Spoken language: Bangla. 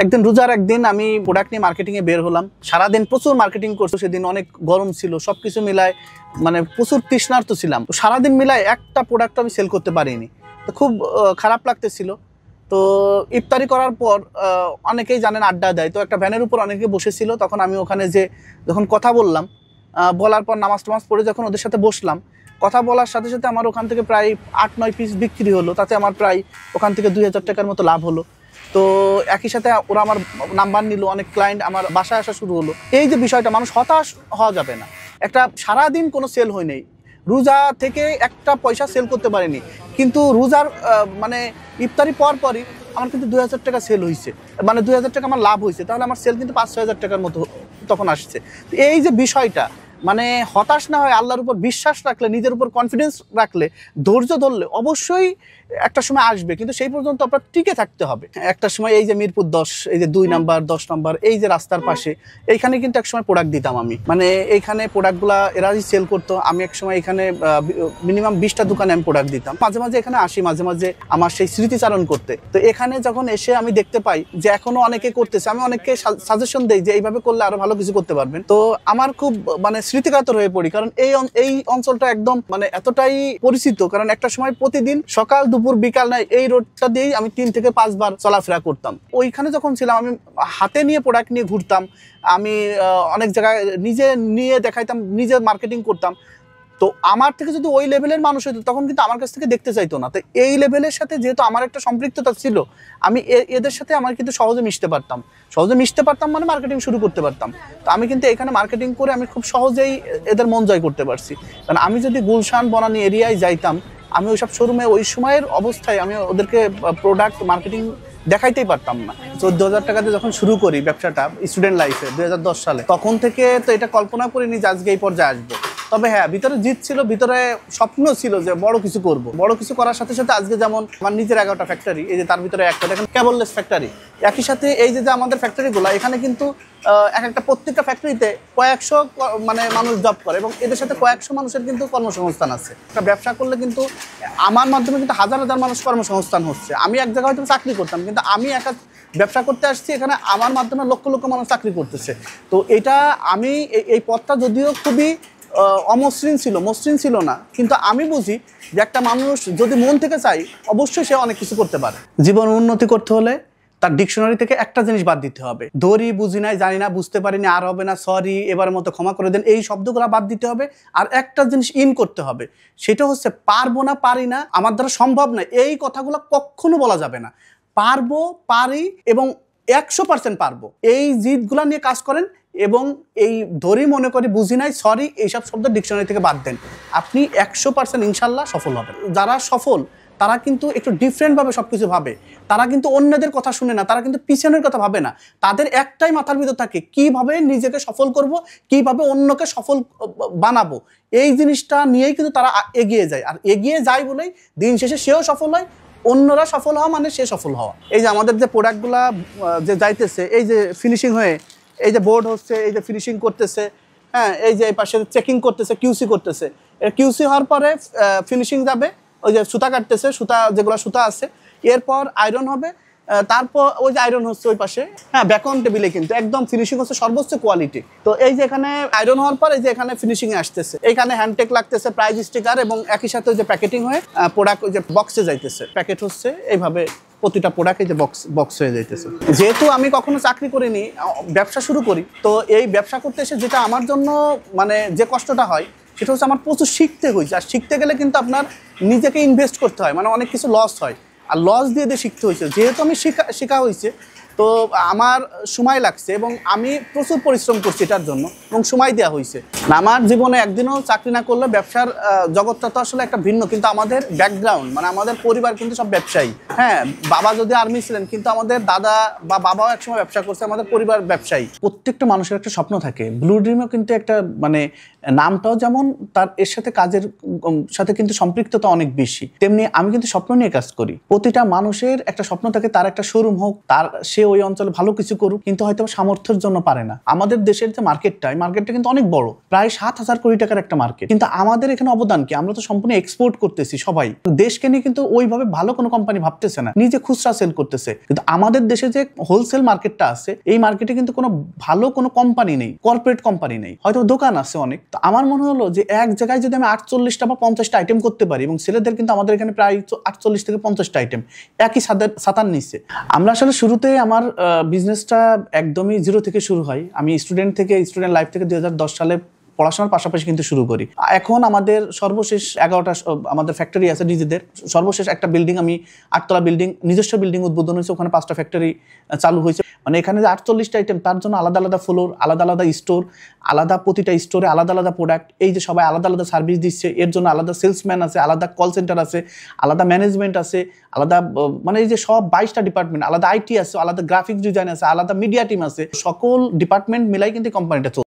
একদিন রোজার একদিন আমি প্রোডাক্ট নিয়ে মার্কেটিং এ বের হলাম। সারাদিন প্রচুর মার্কেটিং করছি, সেদিন অনেক গরম ছিল, সবকিছু মিলায় মানে প্রচুর তৃষ্ণার্ত ছিলাম। সারাদিন মিলায় একটা প্রোডাক্ট আমি সেল করতে পারিনি, তো খুব খারাপ লাগতেছিল। তো ইফতারি করার পর অনেকেই জানেন আড্ডা দেয়, তো একটা ভ্যানের উপর অনেকে বসেছিল। তখন আমি ওখানে যে যখন কথা বললাম, বলার পর নামাজ টামাজ পড়ে যখন ওদের সাথে বসলাম, কথা বলার সাথে সাথে আমার ওখান থেকে প্রায় 8-9 পিস বিক্রি হলো। তাতে আমার প্রায় ওখান থেকে 2000 টাকার মতো লাভ হলো। তো একই সাথে ওরা আমার নাম্বার নিল, অনেক ক্লায়েন্ট আমার বাসায় আসা শুরু হলো। এই যে বিষয়টা, মানুষ হতাশ হওয়া যাবে না। একটা সারাদিন কোনো সেল হয় নাই, রোজা থেকে একটা পয়সা সেল করতে পারিনি, কিন্তু রোজার মানে ইফতারি পরই আমার কিন্তু 2000 টাকা সেল হয়েছে, মানে 2000 টাকা আমার লাভ হয়েছে। তাহলে আমার সেল কিন্তু 5-6 হাজার টাকার মতো তখন আসছে। এই যে বিষয়টা, মানে হতাশ না হয়, আল্লাহর উপর বিশ্বাস রাখলে, নিজের উপর কনফিডেন্স রাখলে, ধৈর্য ধরলে অবশ্যই একটা সময় আসবে, কিন্তু সেই পর্যন্ত আপনার টিকে থাকতে হবে। একটা সময় এই যে মিরপুর 10, এই যে 2 নাম্বার 10 নাম্বার, এই যে রাস্তার পাশে, এইখানে কিন্তু এক সময় প্রোডাক্ট দিতাম আমি। মানে এইখানে প্রোডাক্টগুলা এরাই সেল করতো। আমি এক সময় এখানে মিনিমাম 20টা দোকানে আমি প্রোডাক্ট দিতাম। মাঝে মাঝে এখানে আসি, মাঝে মাঝে আমার সেই স্মৃতিচারণ করতে। তো এখানে যখন এসে আমি দেখতে পাই যে এখনো অনেকে করতেছে, আমি অনেককে সাজেশন দেই যে এইভাবে করলে আরো ভালো কিছু করতে পারবেন। তো আমার খুব মানে স্মৃতিকাতর হয়ে পড়ি, কারণ এই অঞ্চলটা একদম মানে এতটাই পরিচিত। কারণ একটা সময় প্রতিদিন সকাল দুপুর বিকাল নাই এই রোডটা দিয়েই আমি 3 থেকে 5 বার চলাফেরা করতাম। ওইখানে যখন ছিলাম আমি হাতে নিয়ে প্রোডাক্ট নিয়ে ঘুরতাম, আমি অনেক জায়গায় নিজে নিয়ে দেখাইতাম, নিজে মার্কেটিং করতাম। তো আমার থেকে যদি ওই লেভেলের মানুষ হইতো, তখন কিন্তু আমার কাছ থেকে দেখতে চাইতো না। তো এই লেভেলের সাথে যেহেতু আমার একটা সম্পৃক্ততা ছিল, আমি এদের সাথে আমার কিন্তু সহজে মিশতে পারতাম, মানে মার্কেটিং শুরু করতে পারতাম। তো আমি কিন্তু এখানে মার্কেটিং করে আমি খুব সহজেই এদের মন জয় করতে পারছি। কারণ আমি যদি গুলশান বনানী এরিয়ায় যাইতাম, আমি ওইসব শোরুমে ওই সময়ের অবস্থায় আমি ওদেরকে প্রোডাক্ট মার্কেটিং দেখাইতেই পারতাম না। 14,000 টাকাতে যখন শুরু করি ব্যবসাটা স্টুডেন্ট লাইফে 2010 সালে, তখন থেকে তো এটা কল্পনা করিনি যে আজকে এই পর্যায়ে আসবো। তবে হ্যাঁ, ভিতরে জিদ ছিল, ভিতরে স্বপ্ন ছিল যে বড় কিছু করব। বড় কিছু করার সাথে সাথে আজকে যেমন আমার নিজের 11টা ফ্যাক্টরি, এই যে তার ভিতরে একটা দেখেন কেবললেস ফ্যাক্টরি। একই সাথে এই যে আমাদের ফ্যাক্টরিগুলো, এখানে কিন্তু এক একটা প্রত্যেকটা ফ্যাক্টরিতে কয়েকশো মানে মানুষ জব করে, এবং এদের সাথে কয়েকশো মানুষের কিন্তু কর্মসংস্থান আছে। একটা ব্যবসা করলে কিন্তু আমার মাধ্যমে কিন্তু হাজার হাজার মানুষ কর্মসংস্থান হচ্ছে। আমি এক জায়গায় হয়তো চাকরি করতাম, কিন্তু আমি একা ব্যবসা করতে আসছি, এখানে আমার মাধ্যমে লক্ষ লক্ষ মানুষ চাকরি করতেছে। তো এটা আমি এই পথটা যদিও খুবই অমসৃণ ছিল, মসৃণ ছিল না, কিন্তু আমি বুঝি যে একটা মানুষ যদি মন থেকে চাই, অবশ্যই সে অনেক কিছু করতে পারে। জীবন উন্নতি করতে হলে তার ডিকশনারি থেকে একটা জিনিস বাদ দিতে হবে। ধরি, বুঝি নাই, জানি না, বুঝতে পারিনি, আর হবে না, সরি, এবার মতো ক্ষমা করে দেন, এই শব্দগুলো বাদ দিতে হবে। আর একটা জিনিস ইন করতে হবে, সেটা হচ্ছে পারবো না, পারি না, আমার দ্বারা সম্ভব না, এই কথাগুলো কখনো বলা যাবে না। পারবো, পারি এবং 100% পারবো, এই জিদগুলা নিয়ে কাজ করেন। এবং এই ধরি, মনে করি, বুঝি নাই, সরি, এইসব শব্দ ডিকশনারি থেকে বাদ দেন। আপনি 100% ইনশাল্লাহ সফল হবেন। যারা সফল তারা কিন্তু একটু ডিফারেন্টভাবে সব কিছু ভাবে। তারা কিন্তু অন্যদের কথা শুনে না, তারা কিন্তু পিছনের কথা ভাবে না। তাদের একটাই মাথার ভিতর থাকে, কিভাবে নিজেকে সফল করব, কিভাবে অন্যকে সফল বানাবো। এই জিনিসটা নিয়েই কিন্তু তারা এগিয়ে যায়। আর এগিয়ে যায় বলেই দিন শেষে সেও সফল হয়, অন্যরা সফল হওয়া মানে সে সফল হওয়া। এই যে আমাদের যে প্রোডাক্টগুলা যে যাইতেছে, এই যে ফিনিশিং হয়ে, এই যে বোর্ড হচ্ছে, এই যে ফিনিশিং করতেছে, হ্যাঁ, এই যে এই পাশে চেকিং করতেছে, কিউসি করতেছে। কিউসি হওয়ার পরে ফিনিশিং যাবে, ওই যে সুতা কাটতেছে, সুতা যেগুলো সুতা আছে, এরপর আয়রন হবে, তারপর ওই যে আয়রন হচ্ছে ওই পাশে, হ্যাঁ, ব্যাকন টেবিলে কিন্তু একদম ফিনিশিং হচ্ছে সর্বোচ্চ কোয়ালিটি। তো এই যে এখানে আয়রন হওয়ার পর এই যে এখানে ফিনিশিং এ আসতেছে, এখানে হ্যান্ডটেক লাগতেছে, প্রাইজ স্টিকার, এবং একই সাথে ওই যে প্যাকেটিং হয়ে প্রোডাক্ট ওই যে বক্সে যাইতেছে, প্যাকেট হচ্ছে এইভাবে প্রতিটা প্রোডাক্ট এই যে বক্স হয়ে যাইতেছে। যেহেতু আমি কখনো চাকরি করিনি, ব্যবসা শুরু করি, তো এই ব্যবসা করতে এসে যেটা আমার জন্য মানে যে কষ্টটা হয়, সেটা হচ্ছে আমার প্রচুর শিখতে হয়েছে। আর শিখতে গেলে কিন্তু আপনার নিজেকে ইনভেস্ট করতে হয়, মানে অনেক কিছু লস হয়, আর লস দিয়ে শিখতে হয়েছে। যেহেতু আমি শেখা হয়েছে, তো আমার সময় লাগছে, এবং আমি প্রচুর পরিশ্রম করছি এটার জন্য, এবং সময় দেওয়া হয়েছে। আমার জীবনে একদিনও চাকরি না করলে, ব্যবসার জগৎটা তো আসলে একটা ভিন্ন, কিন্তু আমাদের ব্যাকগ্রাউন্ড মানে আমাদের পরিবার কিন্তু সব ব্যবসায়ী। হ্যাঁ, বাবা যদি আর্মি ছিলেন, কিন্তু আমাদের দাদা বা বাবাও একসময় ব্যবসা করছে, আমাদের পরিবার ব্যবসায়ী। প্রত্যেকটা মানুষের একটা স্বপ্ন থাকে। ব্লু ড্রিমও কিন্তু একটা মানে নামটাও যেমন তার এর সাথে কাজের সাথে কিন্তু সম্পৃক্ততা অনেক বেশি, তেমনি আমি কিন্তু স্বপ্ন নিয়ে কাজ করি। প্রতিটা মানুষের একটা স্বপ্ন থাকে, তার একটা শোরুম হোক, তার সে ওই অঞ্চলে ভালো কিছু করুক, কিন্তু হয়তো সামর্থ্যের জন্য পারে না। আমাদের দেশের যে মার্কেটটা, এই মার্কেটটা কিন্তু অনেক বড়, প্রায় 7,000 কোটি টাকার একটা মার্কেট, কিন্তু আমাদের এখানে অবদান কি? আমরা তো সম্পূর্ণ এক্সপোর্ট করতেছি সবাই। দেশকে নিয়ে কিন্তু ওইভাবে ভালো কোনো কোম্পানি ভাবতেছে না, নিজে খুচরা সেল করতেছে। কিন্তু আমাদের দেশে যে হোলসেল মার্কেটটা আছে, এই মার্কেটে কিন্তু কোনো ভালো কোনো কোম্পানি নেই, কর্পোরেট কোম্পানি নেই, হয়তো দোকান আছে অনেক। তো আমার মনে হলো যে এক জায়গায় যদি আমি 48টা বা 50টা আইটেম করতে পারি, এবং ছেলেদের কিন্তু আমাদের এখানে প্রায় 48 থেকে 50টা আইটেম একই সাতার নিচ্ছে। আমরা আসলে শুরুতে আমার বিজনেসটা একদমই জিরো থেকে শুরু হয়। আমি স্টুডেন্ট লাইফ থেকে 2010 সালে পড়াশোনার পাশাপাশি কিন্তু শুরু করি। এখন আমাদের সর্বশেষ 11টা আমাদের ফ্যাক্টরি আছে নিজেদের। সর্বশেষ একটা বিল্ডিং, আমি 8তলা বিল্ডিং, নিজস্ব বিল্ডিং উদ্বোধন হয়েছে, ওখানে 5টা ফ্যাক্টরি চালু হয়েছে। মানে এখানে যে 48টা আইটেম, তার জন্য আলাদা আলাদা ফ্লোর, আলাদা আলাদা স্টোর, আলাদা প্রতিটা স্টোরে আলাদা আলাদা প্রোডাক্ট। এই যে সবাই আলাদা আলাদা সার্ভিস দিচ্ছে, এর জন্য আলাদা সেলসম্যান আছে, আলাদা কল সেন্টার আছে, আলাদা ম্যানেজমেন্ট আছে, আলাদা মানে এই যে সব 22টা ডিপার্টমেন্ট, আলাদা আইটি আছে, আলাদা গ্রাফিক্স ডিজাইন আছে, আলাদা মিডিয়া টিম আছে, সকল ডিপার্টমেন্ট মিলাই কিন্তু কোম্পানিটা চলছে।